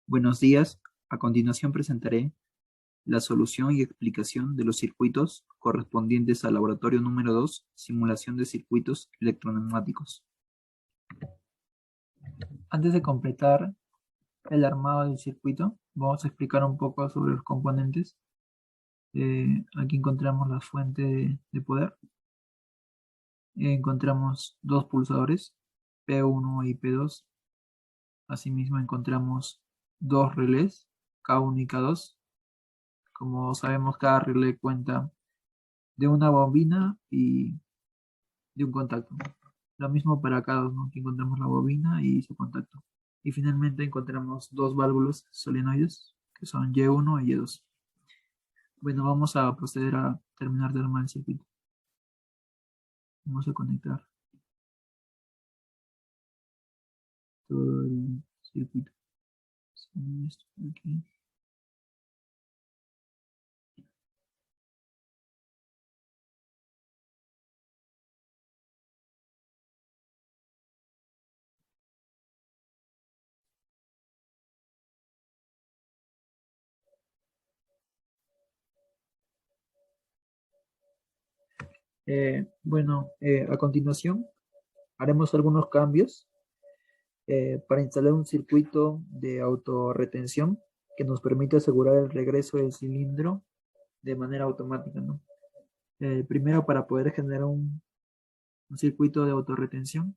Buenos días. A continuación presentaré la solución y explicación de los circuitos correspondientes al laboratorio número 2, simulación de circuitos electroneumáticos. Antes de completar el armado del circuito, vamos a explicar un poco sobre los componentes. Aquí encontramos la fuente de poder. Encontramos dos pulsadores, P1 y P2. Asimismo encontramos dos relés, K1 y K2. Como sabemos, cada relé cuenta de una bobina y de un contacto. Lo mismo para cada uno, que encontramos la bobina y su contacto. Y finalmente encontramos dos válvulas solenoides, que son Y1 y Y2. Bueno, vamos a proceder a terminar de armar el circuito. Vamos a conectar todo el circuito. Esto aquí. A continuación haremos algunos cambios para instalar un circuito de autorretención que nos permite asegurar el regreso del cilindro de manera automática, ¿no? Primero, para poder generar un circuito de autorretención,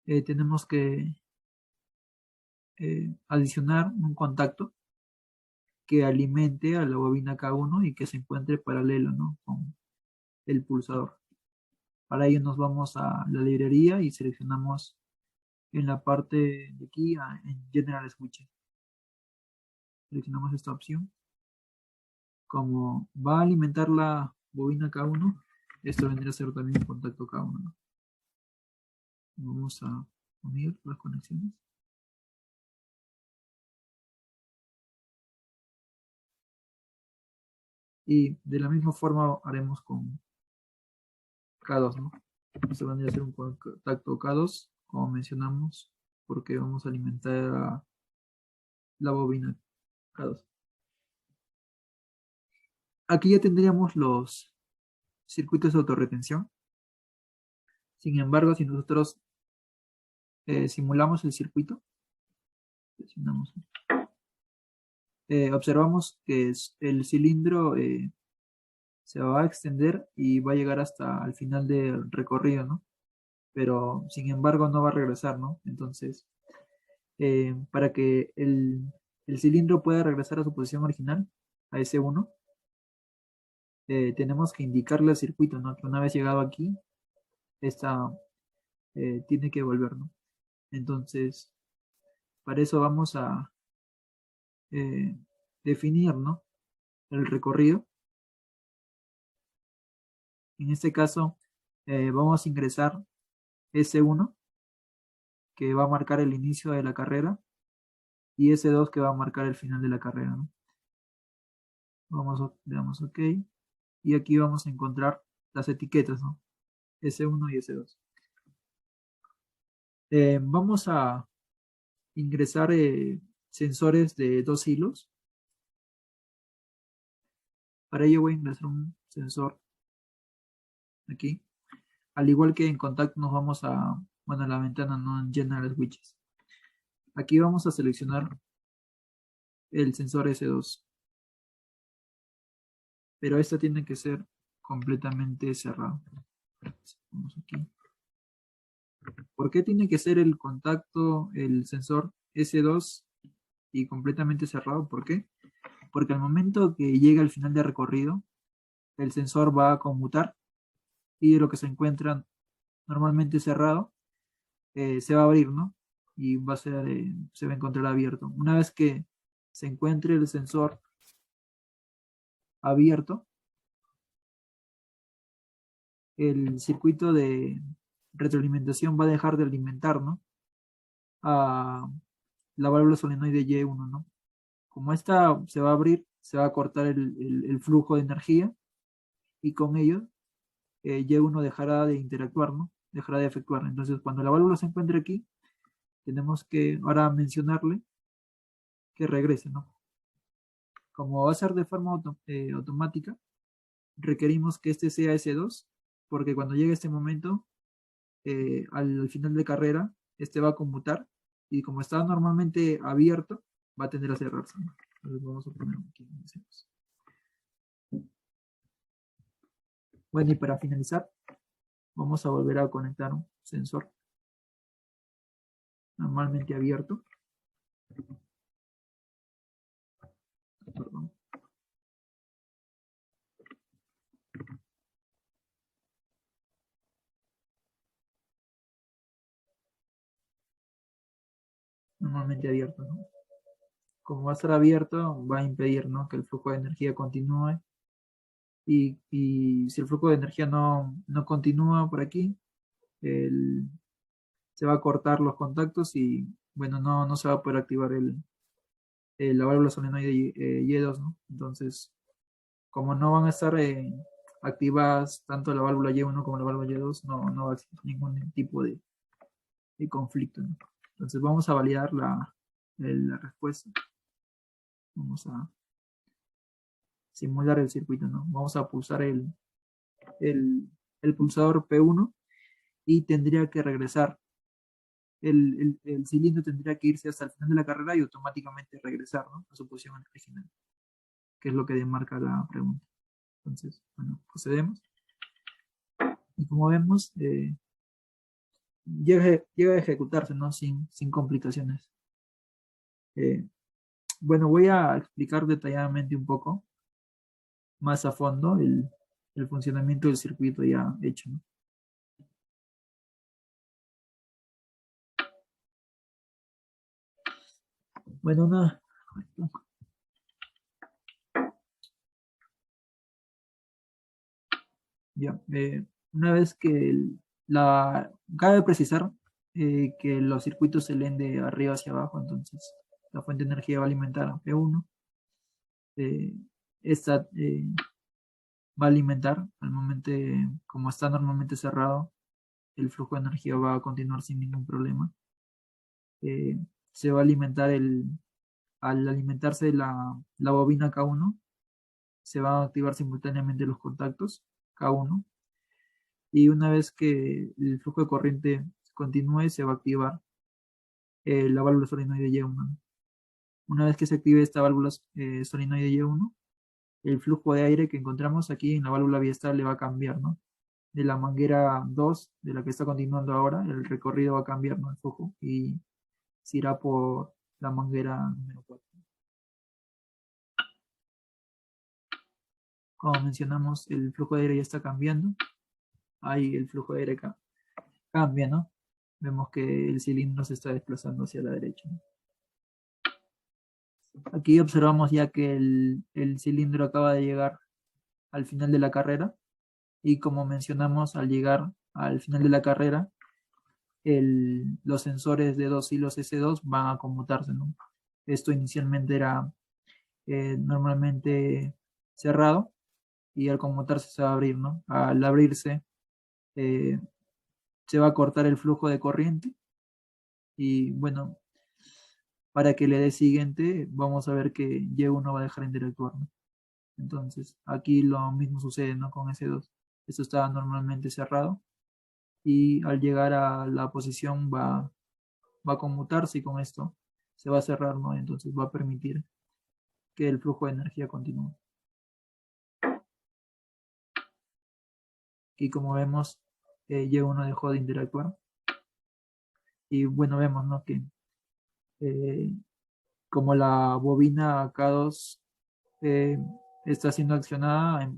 tenemos que adicionar un contacto que alimente a la bobina K1 y que se encuentre paralelo, ¿no?, con el pulsador. Para ello nos vamos a la librería y seleccionamos en la parte de aquí en General Switches. Seleccionamos esta opción. Como va a alimentar la bobina K1, esto vendría a ser también un contacto K1, ¿no? Vamos a unir las conexiones. Y de la misma forma haremos con K2, ¿no? Este vendría a ser un contacto K2, como mencionamos, porque vamos a alimentar a la bobina K2. Aquí ya tendríamos los circuitos de autorretención. Sin embargo, si nosotros simulamos el circuito, observamos que el cilindro se va a extender y va a llegar hasta el final del recorrido, ¿no? Pero sin embargo no va a regresar, ¿no? Entonces, para que el cilindro pueda regresar a su posición original, a S1, tenemos que indicarle al circuito, ¿no?, que una vez llegado aquí, tiene que volver, ¿no? Entonces, para eso vamos a definir, ¿no?, el recorrido. En este caso, vamos a ingresar S1, que va a marcar el inicio de la carrera, y S2, que va a marcar el final de la carrera, ¿no? Le damos OK, y aquí vamos a encontrar las etiquetas, ¿no?, S1 y S2. Vamos a ingresar sensores de 2 hilos. Para ello voy a ingresar un sensor aquí. Al igual que en contacto nos vamos a la ventana, no en General Switches. Aquí vamos a seleccionar el sensor S2. Pero este tiene que ser completamente cerrado. Vamos aquí. ¿Por qué tiene que ser el contacto, el sensor S2 y completamente cerrado? ¿Por qué? Porque al momento que llega al final de recorrido, el sensor va a conmutar y lo que se encuentra normalmente cerrado se va a abrir, ¿no? Y se va a encontrar abierto. Una vez que se encuentre el sensor abierto, el circuito de retroalimentación va a dejar de alimentar, ¿no?, a la válvula solenoide Y1, ¿no? Como esta se va a abrir, se va a cortar el flujo de energía y con ello Y1 dejará de interactuar, ¿no?, dejará de efectuar. Entonces, cuando la válvula se encuentre aquí, tenemos que ahora mencionarle que regrese, ¿no? Como va a ser de forma automática, requerimos que este sea S2, porque cuando llegue este momento, al final de carrera, este va a conmutar y como está normalmente abierto, va a tender a cerrarse, ¿no? Entonces vamos a poner aquí en S2. Bueno, y para finalizar, vamos a volver a conectar un sensor normalmente abierto. Perdón. Normalmente abierto, ¿no? Como va a estar abierto, va a impedir, ¿no?, que el flujo de energía continúe. Y si el flujo de energía no continúa por aquí, se va a cortar los contactos y, bueno, no se va a poder activar la válvula solenoide Y2, ¿no? Entonces, como no van a estar activadas tanto la válvula Y1 como la válvula Y2, no va a existir ningún tipo de conflicto, ¿no? Entonces vamos a validar la respuesta. Vamos a simular el circuito, ¿no? Vamos a pulsar el, el pulsador P1 y tendría que regresar. El cilindro tendría que irse hasta el final de la carrera y automáticamente regresar, ¿no?, a su posición original, que es lo que demarca la pregunta. Entonces, bueno, procedemos. Y como vemos, llega a ejecutarse, ¿no?, sin complicaciones. Bueno, voy a explicar detalladamente un poco más a fondo el funcionamiento del circuito ya hecho, ¿no? Bueno, ya, una vez que cabe precisar que los circuitos se leen de arriba hacia abajo, entonces la fuente de energía va a alimentar a P1. Esta va a alimentar al momento, como está normalmente cerrado, el flujo de energía va a continuar sin ningún problema. Se va a alimentar al alimentarse la bobina K1, se van a activar simultáneamente los contactos K1, y una vez que el flujo de corriente continúe, se va a activar la válvula solenoide Y1. Una vez que se active esta válvula solenoide Y1, el flujo de aire que encontramos aquí en la válvula biestable va a cambiar, ¿no? De la manguera 2, de la que está continuando ahora, el recorrido va a cambiar, ¿no?, el flujo, y se irá por la manguera número 4. Como mencionamos, el flujo de aire ya está cambiando. Ahí el flujo de aire cambia, ¿no? Vemos que el cilindro se está desplazando hacia la derecha, ¿no? Aquí observamos ya que el cilindro acaba de llegar al final de la carrera, y como mencionamos, al llegar al final de la carrera, los sensores de 2 hilos S2 van a conmutarse, ¿no? Esto inicialmente era normalmente cerrado, y al conmutarse se va a abrir, ¿no? Al abrirse, eh, se va a cortar el flujo de corriente y, bueno, para que le dé siguiente, vamos a ver que Y1 va a dejar de interactuar, ¿no? Entonces, aquí lo mismo sucede, ¿no?, con S2. Esto está normalmente cerrado y al llegar a la posición va a conmutarse, y con esto se va a cerrar, ¿no? Entonces va a permitir que el flujo de energía continúe. Aquí, como vemos, Y1 dejó de interactuar. Y bueno, vemos, ¿no?, que eh, como la bobina K2 eh, está siendo accionada,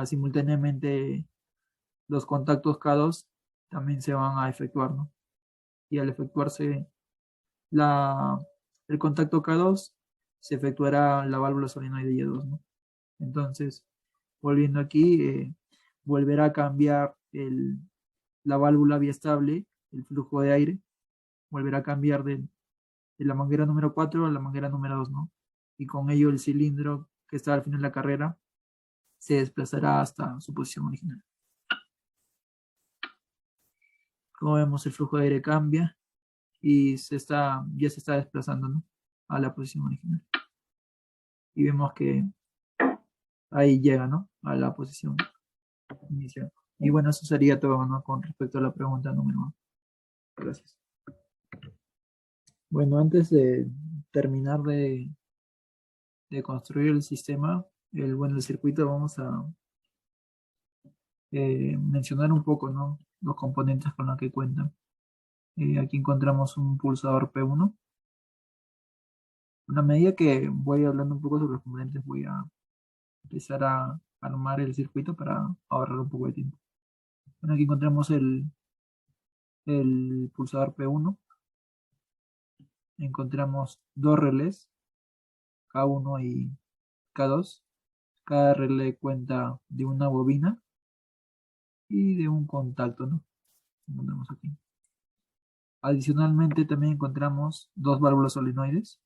simultáneamente los contactos K2 también se van a efectuar, ¿no? Y al efectuarse la, el contacto K2, se efectuará la válvula solenoide Y2, ¿no? Entonces, volviendo aquí, volverá a cambiar la válvula biestable, el flujo de aire, volverá a cambiar de la manguera número 4 a la manguera número 2, ¿no? Y con ello el cilindro que está al final de la carrera se desplazará hasta su posición original. Como vemos, el flujo de aire cambia y ya se está desplazando, ¿no?, a la posición original. Y vemos que ahí llega, ¿no? A la posición inicial. Y bueno, eso sería todo, ¿no? Con respecto a la pregunta número 1. Gracias. Bueno, antes de terminar de construir el sistema, el circuito, vamos a mencionar un poco, ¿no? Los componentes con los que cuentan. Aquí encontramos un pulsador P1. Una medida que voy hablando un poco sobre los componentes, voy a empezar a armar el circuito para ahorrar un poco de tiempo. Bueno, aquí encontramos el pulsador P1. Encontramos dos relés, K1 y K2. Cada relé cuenta de una bobina y de un contacto, ¿no? Como vemos aquí. Adicionalmente también encontramos dos válvulas solenoides,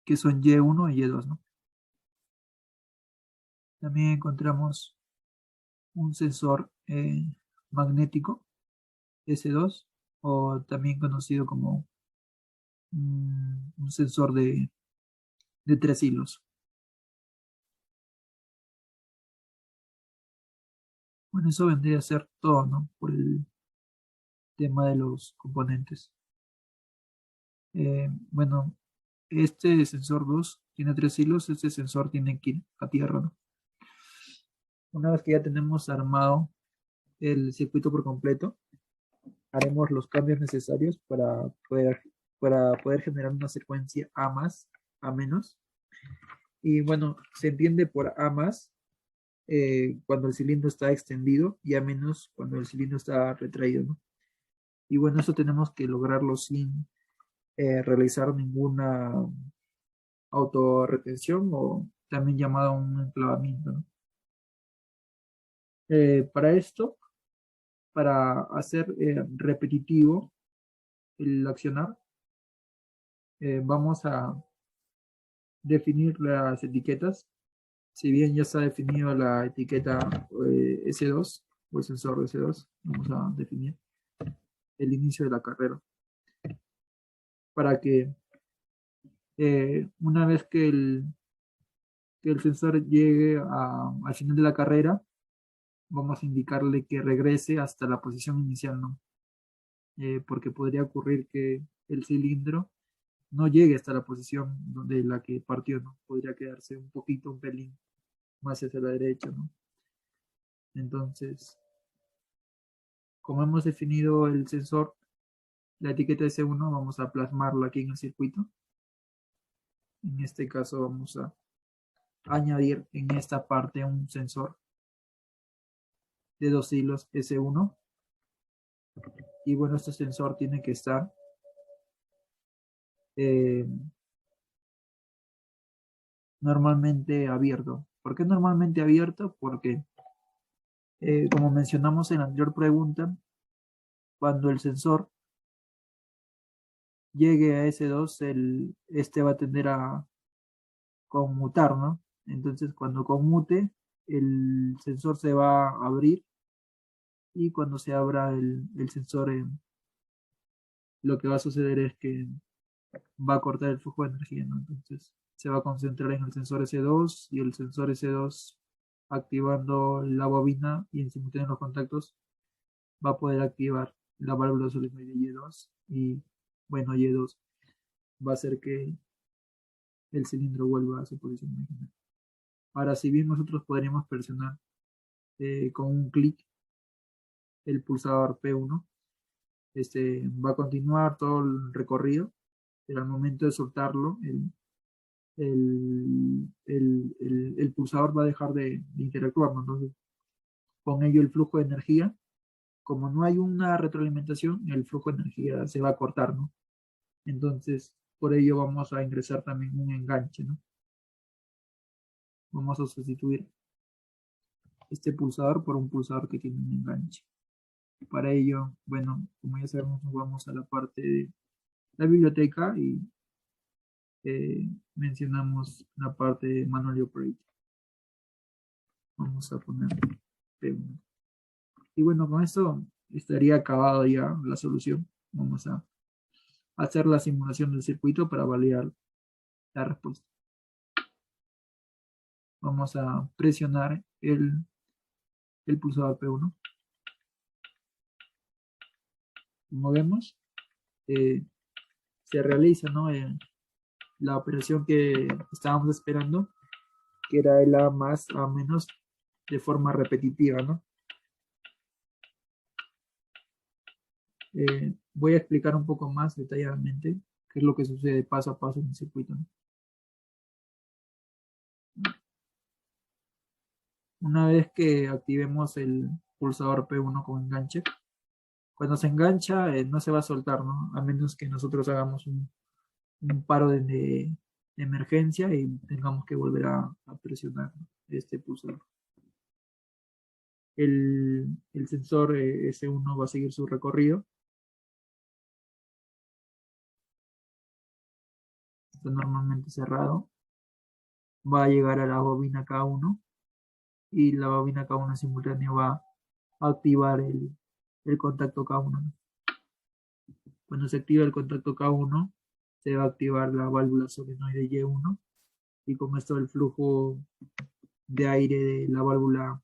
que son Y1 y Y2, ¿no? También encontramos un sensor magnético, S2, o también conocido como un sensor de 3 hilos. Bueno, eso vendría a ser todo, ¿no? Por el tema de los componentes. Bueno, este sensor 2 tiene 3 hilos, este sensor tiene que ir a tierra, ¿no? Una vez que ya tenemos armado el circuito por completo, haremos los cambios necesarios para poder generar una secuencia A más, A menos. Y bueno, se entiende por A más cuando el cilindro está extendido y A menos cuando el cilindro está retraído, ¿no? Y bueno, eso tenemos que lograrlo sin realizar ninguna autorretención o también llamado un enclavamiento, ¿no? Para esto, para hacer repetitivo el accionar, vamos a definir las etiquetas. Si bien ya está definido la etiqueta S2 o el sensor S2, vamos a definir el inicio de la carrera. Para que una vez que el sensor llegue al final de la carrera, vamos a indicarle que regrese hasta la posición inicial, ¿no? Porque podría ocurrir que el cilindro no llegue hasta la posición donde la que partió, ¿no? Podría quedarse un pelín más hacia la derecha, ¿no? Entonces, como hemos definido el sensor, la etiqueta S1 vamos a plasmarla aquí en el circuito. En este caso vamos a añadir en esta parte un sensor de 2 hilos S1. Y bueno, este sensor tiene que estar normalmente abierto. ¿Por qué normalmente abierto? Porque, como mencionamos en la anterior pregunta, cuando el sensor llegue a S2, este va a tender a conmutar, ¿no? Entonces, cuando conmute, el sensor se va a abrir y cuando se abra el sensor, lo que va a suceder es que va a cortar el flujo de energía, ¿no? Entonces, se va a concentrar en el sensor S2 y el sensor S2 activando la bobina y en simultáneo los contactos va a poder activar la válvula solenoide Y2 y bueno, Y2 va a hacer que el cilindro vuelva a su posición original. Ahora, si bien nosotros podríamos presionar con un clic el pulsador P1, va a continuar todo el recorrido, pero al momento de soltarlo, el pulsador va a dejar de interactuar, ¿no? Entonces, con ello el flujo de energía, como no hay una retroalimentación, el flujo de energía se va a cortar, ¿no? Entonces, por ello vamos a ingresar también un enganche, ¿no? Vamos a sustituir este pulsador por un pulsador que tiene un enganche. Para ello, bueno, como ya sabemos, nos vamos a la parte de la biblioteca y mencionamos la parte de Manual Operator. Vamos a poner P1. Y bueno, con esto estaría acabado ya la solución. Vamos a hacer la simulación del circuito para validar la respuesta. Vamos a presionar el pulsador P1. Como vemos, se realiza, ¿no? La operación que estábamos esperando, que era el A más A menos de forma repetitiva, ¿no? Voy a explicar un poco más detalladamente qué es lo que sucede paso a paso en el circuito, ¿no? Una vez que activemos el pulsador P1 con enganche, cuando se engancha no se va a soltar, ¿no? A menos que nosotros hagamos un paro de emergencia y tengamos que volver a presionar, ¿no?, este pulsador. El sensor S1 va a seguir su recorrido. Está normalmente cerrado. Va a llegar a la bobina K1 y la bobina K1 simultánea va a activar el contacto K1. Cuando se activa el contacto K1, se va a activar la válvula solenoide Y1 y con esto el flujo de aire de la válvula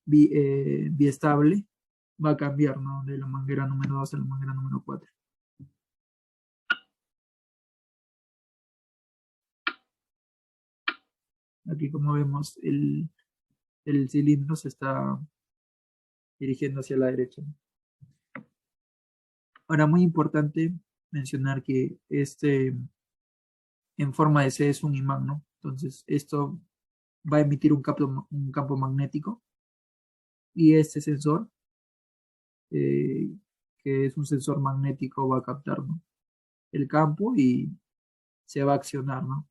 biestable va a cambiar, ¿no?, de la manguera número 2 a la manguera número 4. Aquí, como vemos, el cilindro se está dirigiendo hacia la derecha. Ahora, muy importante mencionar que en forma de C es un imán, ¿no? Entonces, esto va a emitir un campo magnético y este sensor, que es un sensor magnético, va a captar, ¿no?, el campo y se va a accionar, ¿no?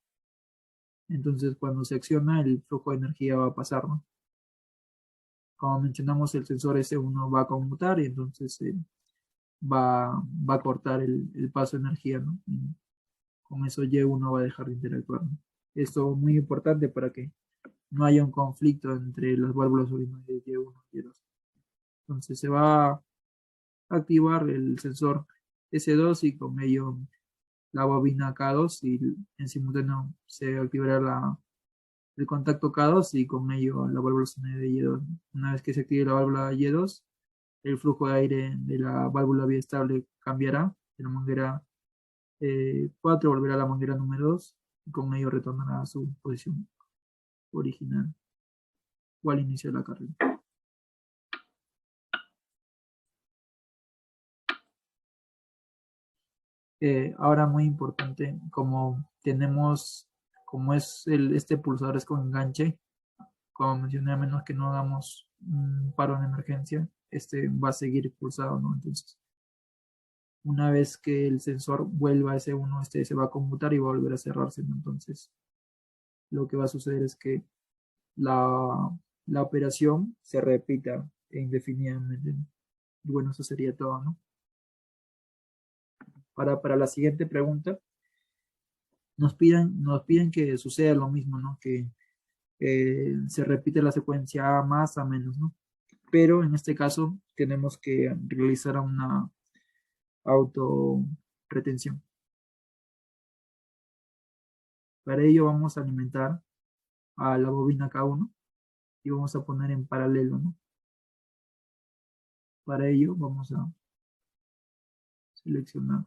Entonces, cuando se acciona, el flujo de energía va a pasar, ¿no? Como mencionamos, el sensor S1 va a conmutar y entonces va a cortar el paso de energía, ¿no? Y con eso Y1 va a dejar de interactuar, ¿no? Esto es muy importante para que no haya un conflicto entre las válvulas solenoides Y1 y Y2. Entonces se va a activar el sensor S2 y con ello la bobina K2 y en simultáneo se activará el contacto K2 y con ello la válvula solenoide Y2. Una vez que se active la válvula Y2, el flujo de aire de la válvula biestable cambiará de la manguera 4 volverá a la manguera número 2 y con ello retornará a su posición original o al inicio de la carrera. Ahora, muy importante, como este pulsador es con enganche, como mencioné, a menos que no hagamos un paro en emergencia, este va a seguir pulsado, ¿no? Entonces, una vez que el sensor vuelva a S1, este se va a conmutar y va a volver a cerrarse, ¿no? Entonces, lo que va a suceder es que la operación se repita indefinidamente. Y bueno, eso sería todo, ¿no? Para la siguiente pregunta, nos piden que suceda lo mismo, ¿no? Que se repite la secuencia A más, A menos, ¿no? Pero en este caso tenemos que realizar una autorretención. Para ello vamos a alimentar a la bobina K1 y vamos a poner en paralelo, ¿no? Para ello vamos a seleccionar.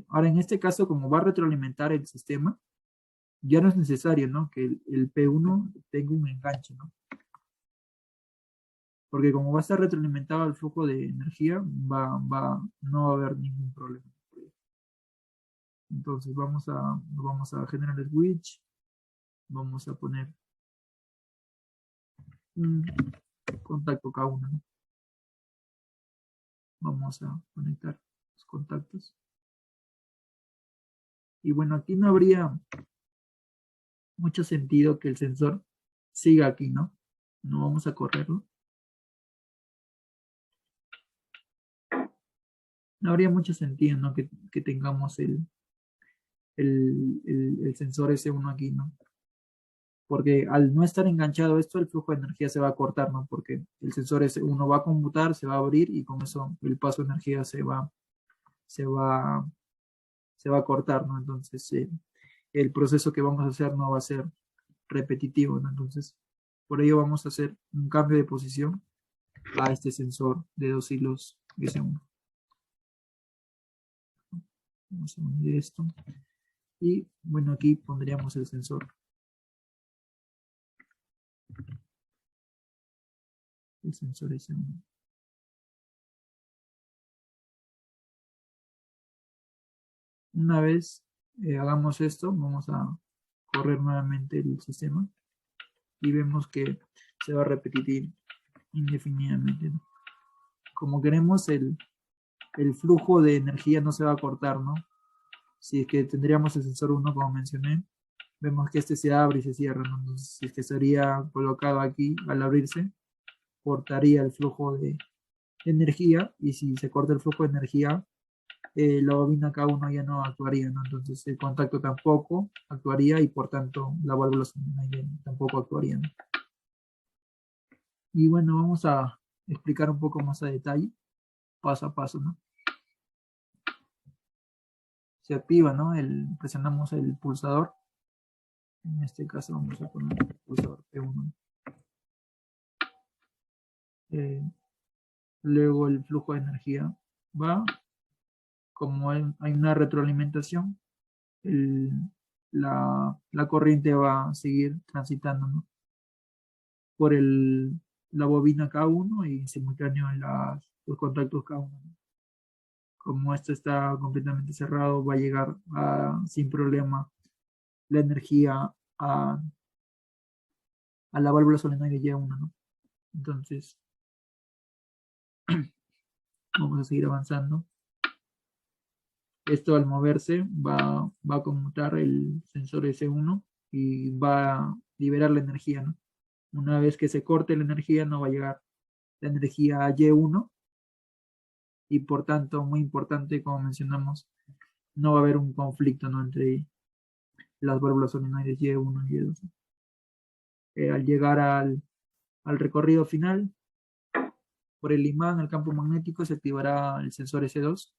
Ahora, en este caso, como va a retroalimentar el sistema, ya no es necesario, ¿no?, que el P1 tenga un enganche, ¿no? Porque como va a estar retroalimentado el flujo de energía, no va a haber ningún problema. Entonces vamos a generar el switch, vamos a poner un contacto K1, ¿no? Vamos a conectar los contactos. Y bueno, aquí no habría mucho sentido que el sensor siga aquí, ¿no? No vamos a correrlo. No habría mucho sentido, ¿no?, que tengamos el sensor S1 aquí, ¿no? porque al no estar enganchado esto, el flujo de energía se va a cortar, ¿no? Porque el sensor S1 va a conmutar, se va a abrir y con eso el paso de energía se va, se va a cortar, ¿no? Entonces, el proceso que vamos a hacer no va a ser repetitivo, ¿no? Entonces, por ello vamos a hacer un cambio de posición a este sensor de 2 hilos S1. Vamos a unir esto. Y bueno, aquí pondríamos el sensor. El sensor S1. Una vez hagamos esto, vamos a correr nuevamente el sistema y vemos que se va a repetir indefinidamente, ¿no? Como queremos, el flujo de energía no se va a cortar, ¿no? Si es que tendríamos el sensor 1, como mencioné, vemos que este se abre y se cierra, ¿no? Entonces, si es que estaría colocado aquí al abrirse, cortaría el flujo de energía, y si se corta el flujo de energía, la bobina K1 ya no actuaría, ¿no? Entonces el contacto tampoco actuaría y por tanto la válvula solenoide tampoco actuaría, ¿no? Y bueno, vamos a explicar un poco más a detalle, paso a paso, ¿no? Se activa, ¿no? Presionamos el pulsador. En este caso vamos a poner el pulsador P1. Luego el flujo de energía va, como hay una retroalimentación, la corriente va a seguir transitando, ¿no? Por la bobina K1 y simultáneo en los contactos K1. Como esto está completamente cerrado, va a llegar sin problema la energía a la válvula solenoide Y1, ¿no? Entonces, vamos a seguir avanzando. Esto al moverse va a conmutar el sensor S1 y va a liberar la energía, ¿no? Una vez que se corte la energía, no va a llegar la energía a Y1 y por tanto, muy importante, como mencionamos, no va a haber un conflicto, ¿no?, entre las válvulas solenoides Y1 y Y2. Al llegar al recorrido final, por el imán, el campo magnético, se activará el sensor S2.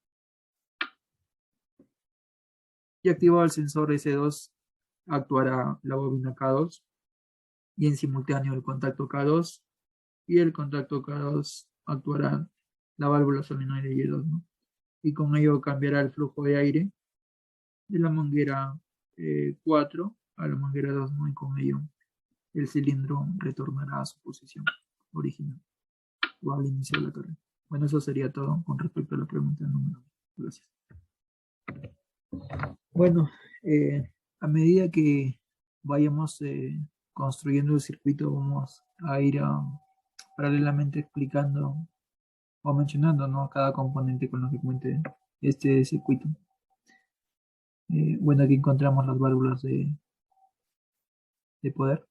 Y activado el sensor S2, actuará la bobina K2 y en simultáneo el contacto K2, y el contacto K2 actuará la válvula solenoide Y2, ¿no? Y con ello cambiará el flujo de aire de la manguera 4 a la manguera 2, ¿no? Y con ello el cilindro retornará a su posición original o al inicio de la carrera. Bueno, eso sería todo con respecto a la pregunta número 2. Gracias. Bueno, a medida que vayamos construyendo el circuito, vamos a ir paralelamente explicando o mencionando, ¿no?, cada componente con lo que cuente este circuito. Bueno, aquí encontramos las válvulas de poder.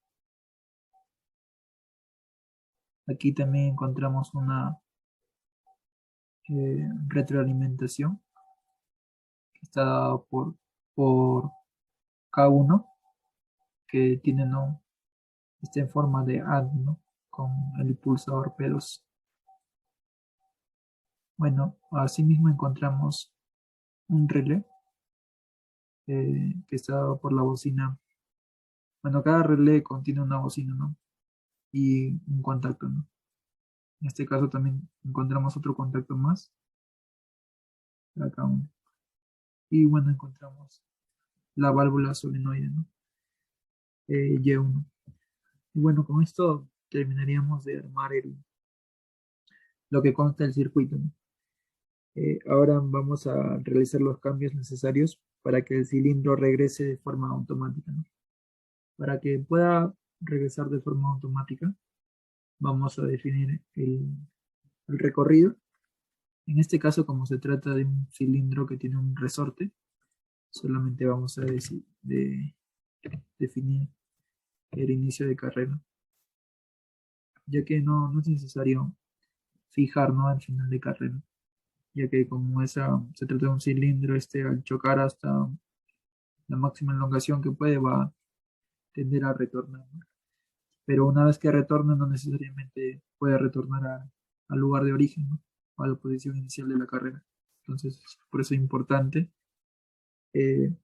Aquí también encontramos una retroalimentación que está dada por K1, que tiene, ¿no?, está en forma de AND, ¿no?, con el pulsador P2. Bueno, asimismo encontramos un relé que está dado por la bocina. Bueno, cada relé contiene una bocina, ¿no?, y un contacto, ¿no? En este caso también encontramos otro contacto más, acá uno. Y bueno, encontramos la válvula solenoide, ¿no?, Y1. Y bueno, con esto terminaríamos de armar lo que consta del circuito, ¿no? Ahora vamos a realizar los cambios necesarios para que el cilindro regrese de forma automática, ¿no? Para que pueda regresar de forma automática, vamos a definir el recorrido. En este caso, como se trata de un cilindro que tiene un resorte, solamente vamos a definir el inicio de carrera, ya que no es necesario fijar, ¿no?, al final de carrera, ya que como se trata de un cilindro, al chocar hasta la máxima elongación que puede, va tender a retornar, ¿no? Pero una vez que retorne, no necesariamente puede retornar al lugar de origen, ¿no? O a la posición inicial de la carrera. Entonces, por eso es importante eh,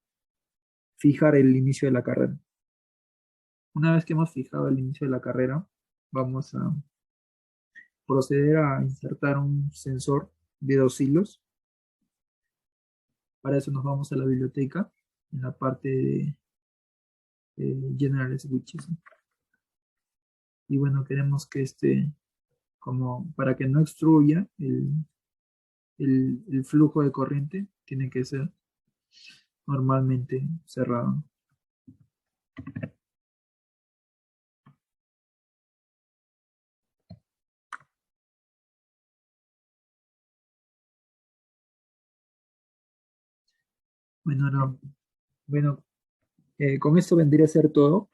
fijar el inicio de la carrera. Una vez que hemos fijado el inicio de la carrera, vamos a proceder a insertar un sensor de 2 hilos. Para eso nos vamos a la biblioteca, en la parte de General Switches, ¿no? Y bueno, queremos que como para que no obstruya el flujo de corriente, tiene que ser normalmente cerrado. Bueno, bueno, con esto vendría a ser todo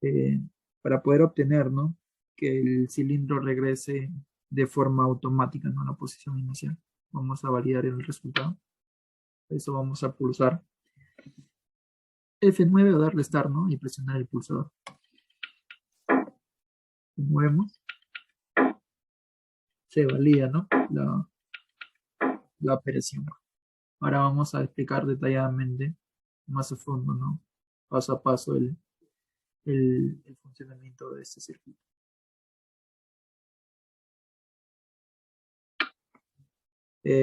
eh, para poder obtener, ¿no? Que el cilindro regrese de forma automática, ¿no? A la posición inicial. Vamos a validar el resultado. Eso vamos a pulsar F9 o darle Start, ¿no? Y presionar el pulsador. Movemos, se valida, ¿no? La operación. Ahora vamos a explicar detalladamente, más a fondo, ¿no? Paso a paso el funcionamiento de este circuito.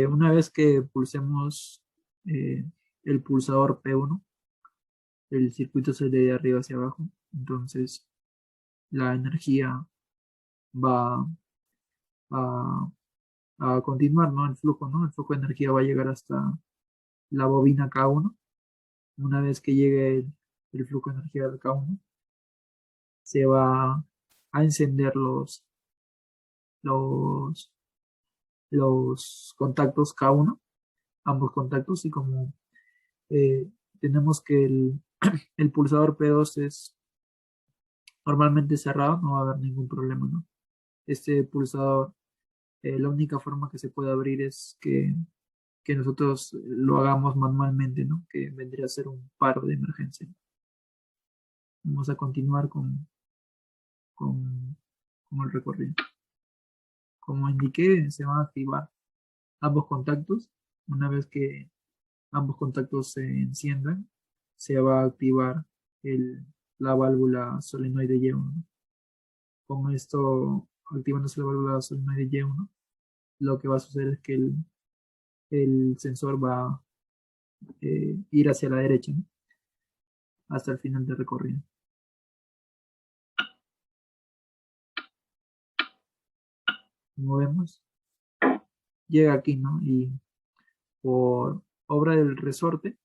Una vez que pulsemos el pulsador P1, el circuito se lee de arriba hacia abajo, entonces la energía va a, a continuar, ¿no? El flujo, ¿no? El flujo de energía va a llegar hasta la bobina K1. Una vez que llegue el flujo de energía de K1, se va a encender los, los contactos K1, ambos contactos, y como eh, tenemos que el pulsador P2 es normalmente cerrado, no va a haber ningún problema, ¿no? Este pulsador, la única forma que se puede abrir es que nosotros lo hagamos manualmente, ¿no? Que vendría a ser un paro de emergencia. Vamos a continuar con, con el recorrido. Como indiqué, se van a activar ambos contactos. Una vez que ambos contactos se enciendan, se va a activar la válvula solenoide Y1, ¿no? Con esto, activándose la válvula solenoide Y1, lo que va a suceder es que el sensor va a ir hacia la derecha, ¿no? Hasta el final del recorrido. Como vemos, llega aquí, ¿no? Y por obra del resorte,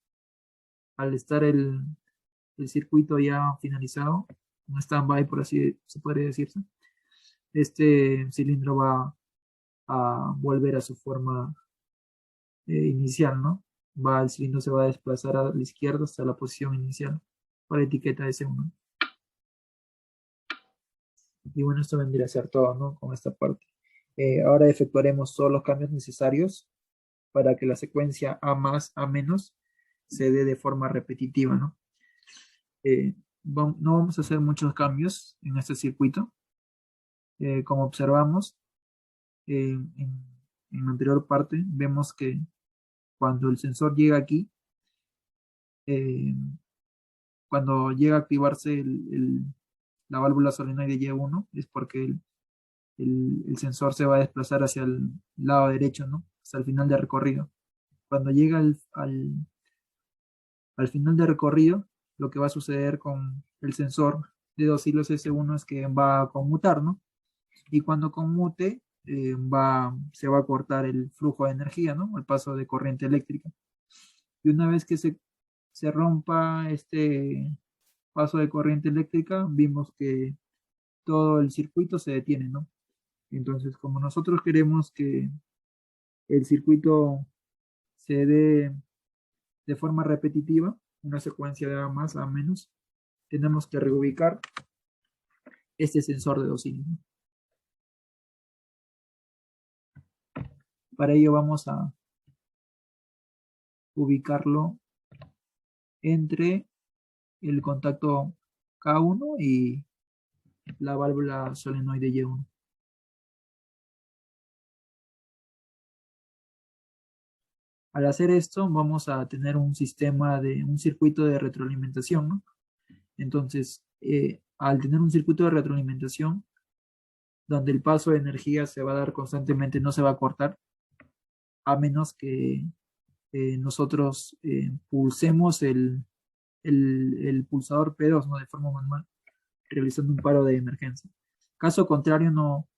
al estar el circuito ya finalizado, un stand-by, por así se podría decirse, este cilindro va a volver a su forma inicial, ¿no? El cilindro se va a desplazar a la izquierda hasta la posición inicial por la etiqueta S1. Y bueno, esto vendría a ser todo, ¿no? Con esta parte. Ahora efectuaremos todos los cambios necesarios para que la secuencia A más, A menos se dé de forma repetitiva, ¿no? No vamos a hacer muchos cambios en este circuito. Como observamos en la anterior parte, vemos que cuando el sensor llega aquí, eh, cuando llega a activarse la válvula solenoide Y1, es porque el sensor se va a desplazar hacia el lado derecho, ¿no? Hasta el final del recorrido. Cuando llega al final del recorrido, lo que va a suceder con el sensor de 2 hilos S1 es que va a conmutar, ¿no? Y cuando conmute, se va a cortar el flujo de energía, ¿no? El paso de corriente eléctrica. Y una vez que se rompa este paso de corriente eléctrica, vimos que todo el circuito se detiene, ¿no? Entonces, como nosotros queremos que el circuito se dé de forma repetitiva, una secuencia de A más, A menos, tenemos que reubicar este sensor de 2 hilos, ¿no? Para ello vamos a ubicarlo entre el contacto K1 y la válvula solenoide Y1. Al hacer esto, vamos a tener un circuito de retroalimentación, ¿no? Entonces, al tener un circuito de retroalimentación, donde el paso de energía se va a dar constantemente, no se va a cortar, a menos que nosotros pulsemos el pulsador P2, ¿no? De forma manual, realizando un paro de emergencia. Caso contrario,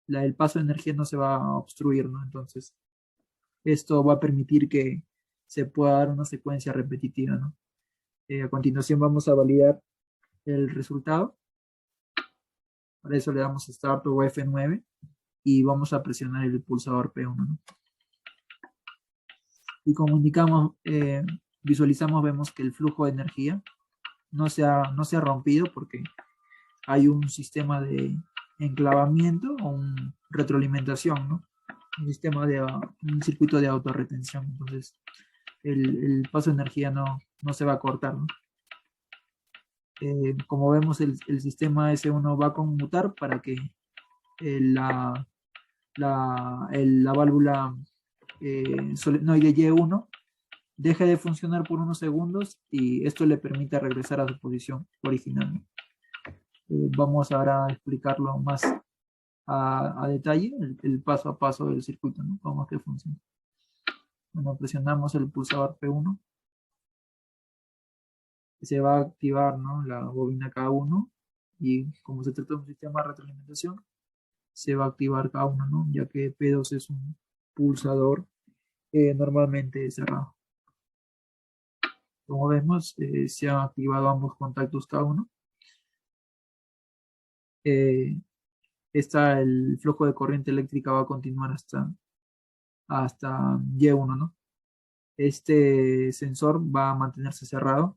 el paso de energía no se va a obstruir, ¿no? Entonces, esto va a permitir que se pueda dar una secuencia repetitiva, ¿no? A continuación vamos a validar el resultado. Para eso le damos Start o F9 y vamos a presionar el pulsador P1, ¿no? Y como indicamos, visualizamos, vemos que el flujo de energía no se ha rompido porque hay un sistema de enclavamiento o una retroalimentación, ¿no? Un circuito de autorretención. Entonces, el paso de energía no se va a cortar, ¿no? Como vemos, el sistema S1 va a conmutar para que la válvula solenoide Y1 deje de funcionar por unos segundos y esto le permite regresar a su posición original. Vamos ahora a explicarlo más a detalle, el paso a paso del circuito, ¿no? Cómo es que funciona. Bueno, presionamos el pulsador P1, se va a activar, ¿no? La bobina K1 y como se trata de un sistema de retroalimentación, se va a activar K1, ¿no? Ya que P2 es un pulsador normalmente cerrado. Como vemos, se han activado ambos contactos K1. El flujo de corriente eléctrica va a continuar hasta Y1, ¿no? Este sensor va a mantenerse cerrado.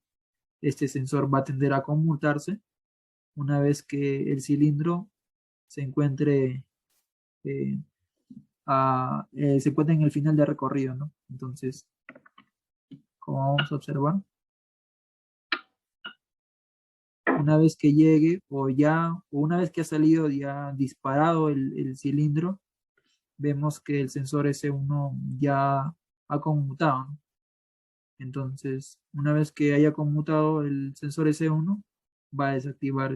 Este sensor va a tender a conmutarse una vez que el cilindro se encuentre, eh, se encuentre en el final de recorrido, ¿no? Entonces, como vamos a observar, una vez que llegue o una vez que ha salido ya disparado el cilindro, vemos que el sensor S1 ya ha conmutado, ¿no? Entonces, una vez que haya conmutado el sensor S1, va a desactivar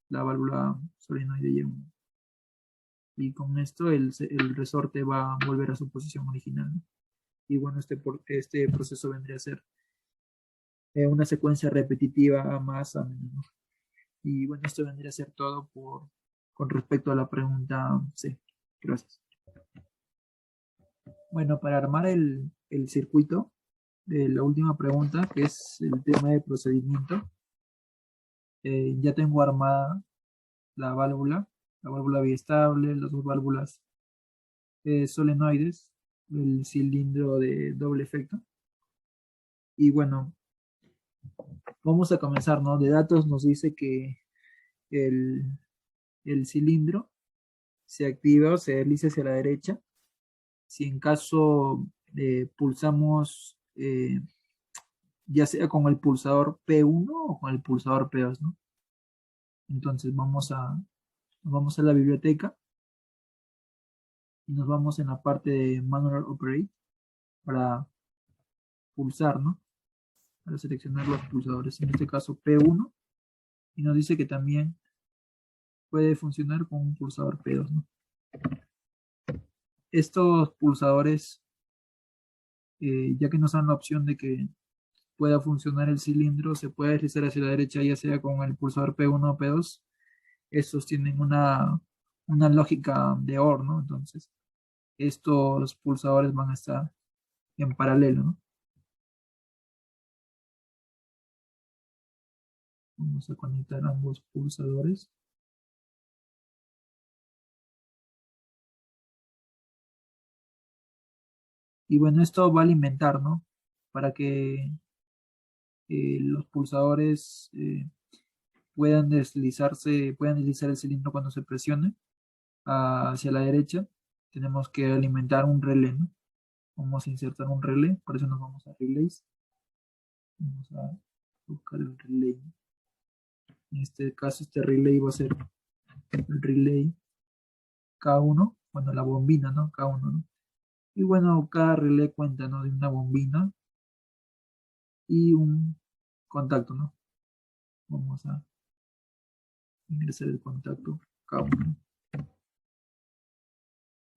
la válvula solenoide Y1. Y con esto el resorte va a volver a su posición original, ¿no? Y bueno, este proceso vendría a ser una secuencia repetitiva más a menudo. Y bueno, esto vendría a ser todo con respecto a la pregunta C. Gracias. Bueno, para armar el circuito, la última pregunta, que es el tema de procedimiento, ya tengo armada la válvula biestable, las dos válvulas solenoides, el cilindro de doble efecto. Y bueno, vamos a comenzar, ¿no? De datos nos dice que el, el cilindro se activa o se desliza hacia la derecha. Si en caso pulsamos ya sea con el pulsador P1 o con el pulsador P2, ¿no? Entonces vamos a la biblioteca y nos vamos en la parte de Manual Operate para pulsar, ¿no? Para seleccionar los pulsadores, en este caso P1, y nos dice que también puede funcionar con un pulsador P2, ¿no? Estos pulsadores, ya que nos dan la opción de que pueda funcionar el cilindro, se puede deslizar hacia la derecha, ya sea con el pulsador P1 o P2, estos tienen una lógica de OR, ¿no? Entonces, estos pulsadores van a estar en paralelo, ¿no? Vamos a conectar ambos pulsadores. Y bueno, esto va a alimentar, ¿no? Para que los pulsadores puedan deslizar el cilindro cuando se presione hacia la derecha. Tenemos que alimentar un relé, ¿no? Vamos a insertar un relé, por eso nos vamos a relays. Vamos a buscar el relay. En este caso, este relay va a ser el relay K1, bueno, la bombina, ¿no? K1, ¿no? Y bueno, cada relé cuenta, ¿no? De una bombina y un contacto, ¿no? Vamos a ingresar el contacto K1.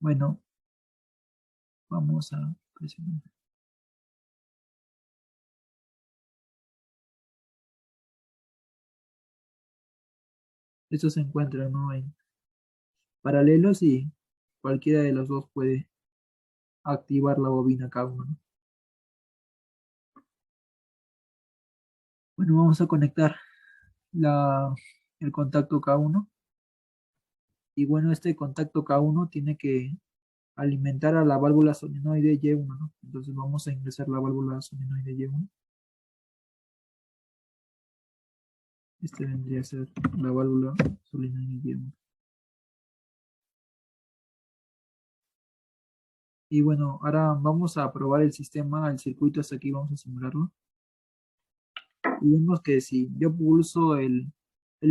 Bueno, vamos a presionar. Esto se encuentra, ¿no? En paralelos y cualquiera de los dos puede activar la bobina K1, ¿no? Bueno, vamos a conectar el contacto K1. Y bueno, este contacto K1 tiene que alimentar a la válvula solenoide Y1, ¿no? Entonces vamos a ingresar la válvula solenoide Y1. Este vendría a ser la válvula solenoide Y1. Y bueno, ahora vamos a probar el sistema, el circuito hasta aquí, vamos a simularlo. Y vemos que si yo pulso el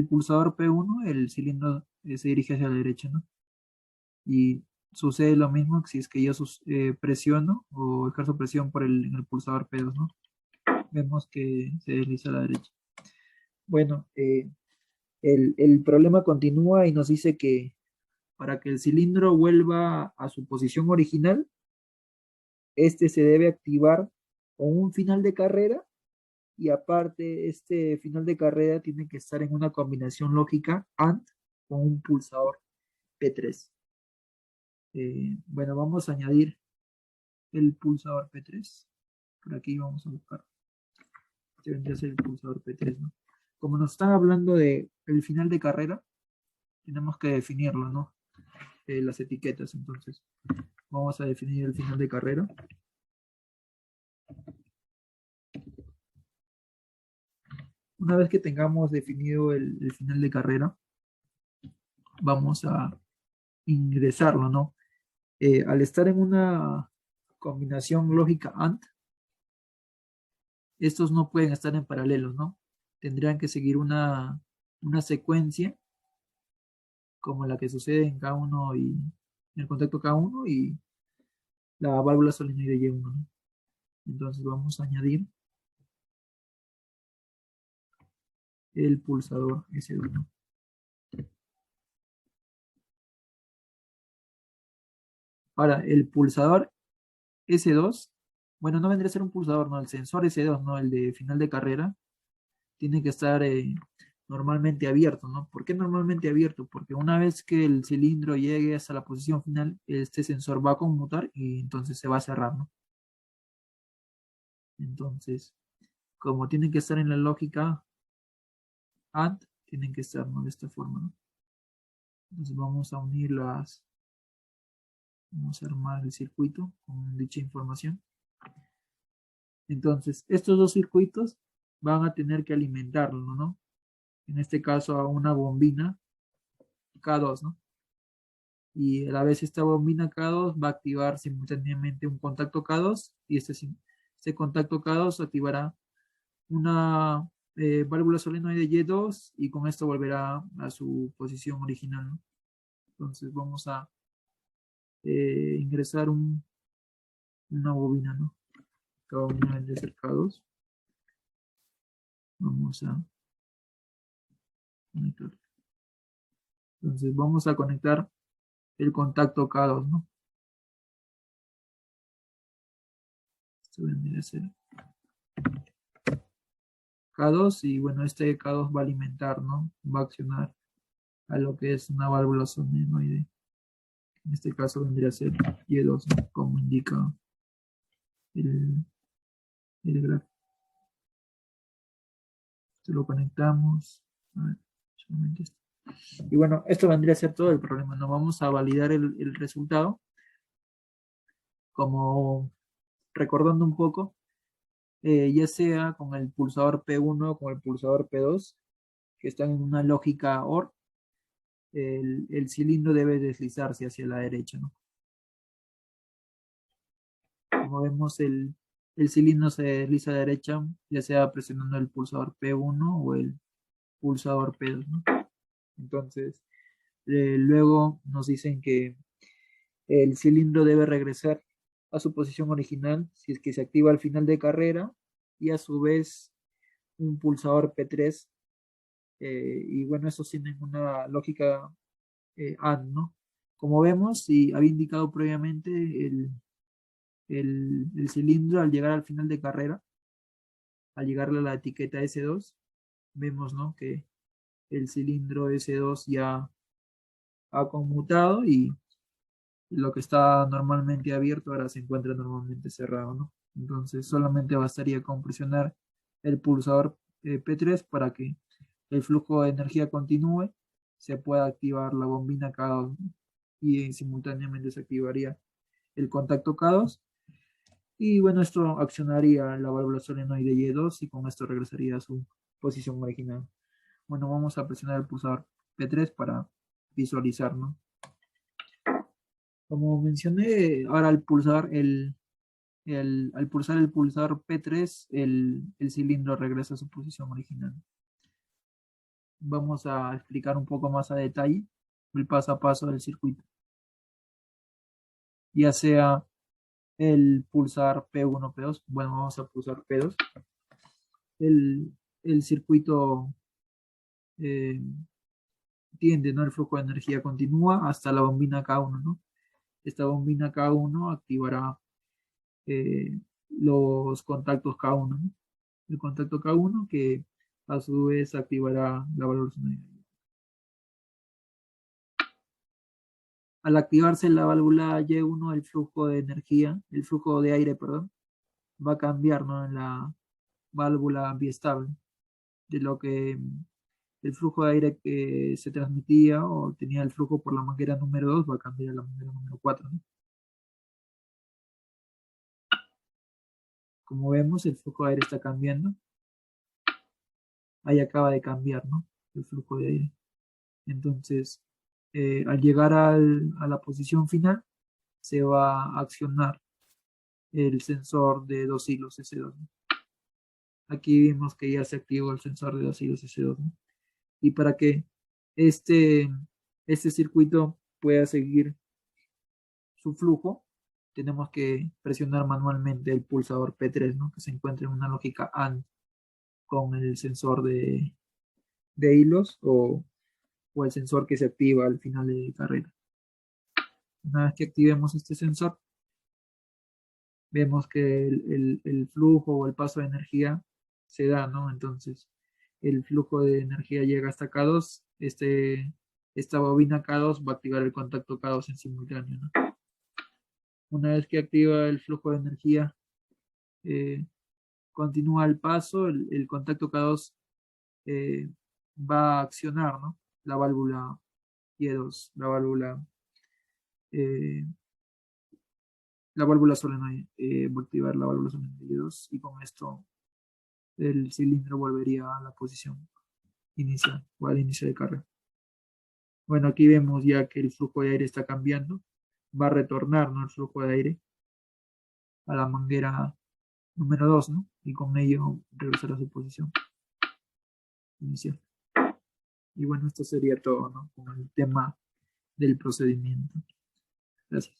pulsador P1, el cilindro se dirige hacia la derecha, ¿no? Y sucede lo mismo si es que yo presiono o ejerzo presión en el pulsador P2, ¿no? Vemos que se desliza a la derecha. Bueno, el problema continúa y nos dice que para que el cilindro vuelva a su posición original, este se debe activar con un final de carrera y aparte este final de carrera tiene que estar en una combinación lógica AND con un pulsador P3. Bueno, vamos a añadir el pulsador P3. Por aquí vamos a buscar. Este vendría a ser el pulsador P3, ¿no? Como nos están hablando de el final de carrera, tenemos que definirlo, ¿no? Las etiquetas, entonces. Vamos a definir el final de carrera. Una vez que tengamos definido el final de carrera, vamos a ingresarlo, ¿no? Al estar en una combinación lógica AND, estos no pueden estar en paralelo, ¿no? Tendrían que seguir una secuencia como la que sucede en K1 y en el contacto K1 y la válvula solenoide Y1, ¿no? Entonces vamos a añadir el pulsador S2, ¿no? Ahora, el pulsador S2, bueno, no vendría a ser un pulsador, no, el sensor S2, no, el de final de carrera, tiene que estar normalmente abierto, ¿no? ¿Por qué normalmente abierto? Porque una vez que el cilindro llegue hasta la posición final, este sensor va a conmutar y entonces se va a cerrar, ¿no? Entonces, como tienen que estar en la lógica AND, tienen que estar, ¿no? De esta forma, ¿no? Entonces vamos a unir vamos a armar el circuito con dicha información. Entonces, estos dos circuitos van a tener que alimentarlo, ¿no? En este caso a una bombina K2, ¿no? Y a la vez esta bombina K2 va a activar simultáneamente un contacto K2 y este contacto K2 activará una válvula solenoide Y2 y con esto volverá a su posición original, ¿no? Entonces vamos a ingresar una bobina, ¿no? Cada una de K2. Vamos a conectar. Entonces vamos a conectar el contacto K2, ¿no? Esto vendría a ser K2 y bueno, este K2 va a alimentar, ¿no? Va a accionar a lo que es una válvula solenoide. En este caso vendría a ser Y2, ¿no? Como indica el, el gráfico. Se lo conectamos. A ver, solamente esto. Y bueno, esto vendría a ser todo el problema. No vamos a validar el resultado. Como recordando un poco, ya sea con el pulsador P1 o con el pulsador P2, que están en una lógica OR, el cilindro debe deslizarse hacia la derecha, ¿no? Como vemos, el el cilindro se desliza a la derecha, ya sea presionando el pulsador P1 o el pulsador P2, ¿no? Entonces, luego nos dicen que el cilindro debe regresar a su posición original si es que se activa al final de carrera y a su vez un pulsador P3. Y bueno, eso tiene una lógica AND, ¿no? Como vemos, y había indicado previamente, el cilindro al llegar al final de carrera, al llegarle a la etiqueta S2, vemos, ¿no?, que el cilindro S2 ya ha conmutado y lo que está normalmente abierto ahora se encuentra normalmente cerrado, ¿no? Entonces solamente bastaría con presionar el pulsador P3 para que el flujo de energía continúe, se pueda activar la bombina K2, ¿no? Y simultáneamente se activaría el contacto K2 y bueno, esto accionaría la válvula solenoide Y2 y con esto regresaría a su posición original. Bueno, vamos a presionar el pulsador P3 para visualizar, ¿no? Como mencioné, ahora al pulsar el pulsador P3, el cilindro regresa a su posición original. Vamos a explicar un poco más a detalle el paso a paso del circuito. Ya sea el pulsar P1, P2, bueno, vamos a pulsar P2. El circuito eh, tiende, ¿no? El flujo de energía continúa hasta la bombina K1, ¿no? Esta bombina K1 activará los contactos K1, ¿no? El contacto K1 que a su vez activará la válvula solenoide. Al activarse la válvula Y1, el flujo de energía, el flujo de aire, perdón, va a cambiar, ¿no?, en la válvula biestable, de lo que el flujo de aire que se transmitía o tenía el flujo por la manguera número 2 va a cambiar a la manguera número 4, ¿no? Como vemos, el flujo de aire está cambiando. Ahí acaba de cambiar, ¿no?, el flujo de aire. Entonces, al llegar a la posición final, se va a accionar el sensor de 2 hilos S2, ¿no? Aquí vimos que ya se activó el sensor de 2 hilos S2, ¿no? Y para que este, este circuito pueda seguir su flujo, tenemos que presionar manualmente el pulsador P3, ¿no?, que se encuentra en una lógica AND con el sensor de hilos o el sensor que se activa al final de carrera. Una vez que activemos este sensor, vemos que el flujo o el paso de energía se da, ¿no? Entonces, el flujo de energía llega hasta K2, esta bobina K2 va a activar el contacto K2 en simultáneo, ¿no? Una vez que activa el flujo de energía, eh, continúa el paso, el contacto K2 eh, va a accionar, ¿no?, la válvula Y2, eh, la válvula solenoide, va a activar la válvula solenoide Y2 y con esto el cilindro volvería a la posición inicial o al inicio de carrera. Bueno, aquí vemos ya que el flujo de aire está cambiando, va a retornar, ¿no?, el flujo de aire a la manguera número 2, ¿no?, y con ello regresar a su posición inicial. Y bueno, esto sería todo, ¿no?, con el tema del procedimiento. Gracias.